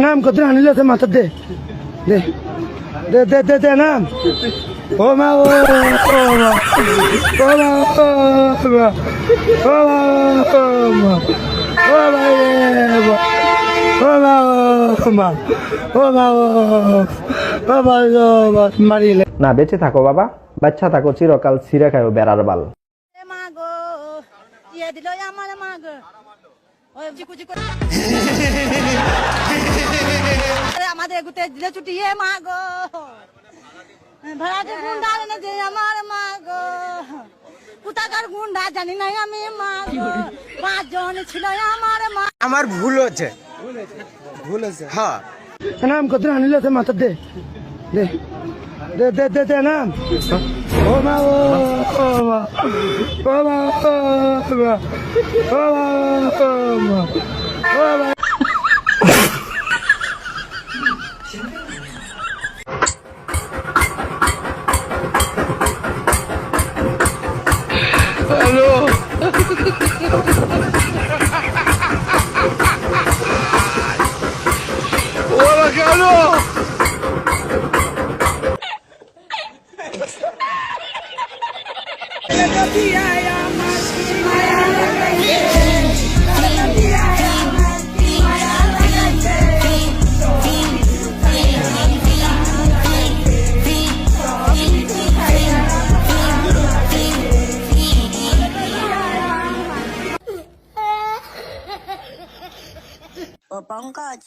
নাম কত আনিল মাথা দে দে দে দে দে দে নাম ও মা ও মা ও মা ও মা ও মা মারিলে না বেঁচে থাকো বাবা, বাচ্চা থাকো চিরকাল, ছিঁড়ে খাও বেড়ার বাল। আমাদের গুতে দিলে ছুটিয়ে মা গো ভাড়াটে গুন্ডা এনে দে আমার মা গো কোথাকার গুন্ডা জানি নাই আমি মা গো 5 জন ছিল আমার মা। আমার ভুল হচ্ছে হ্যাঁ নাম কত আনিল মাথা দে দে দে দে দে দে নাম ও মা ও মা ও মা ও মা ও মা ও পঙ্কজ